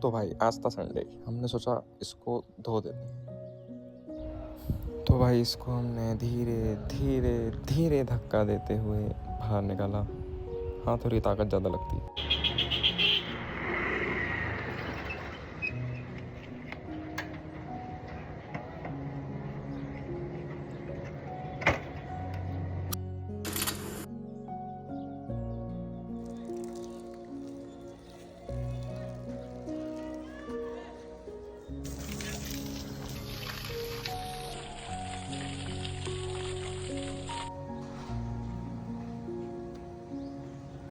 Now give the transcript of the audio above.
तो भाई आज था संडे, हमने सोचा इसको धो देते हैं। तो भाई इसको हमने धीरे धीरे धीरे धक्का देते हुए बाहर निकाला। हाँ, थोड़ी ताकत ज़्यादा लगती है।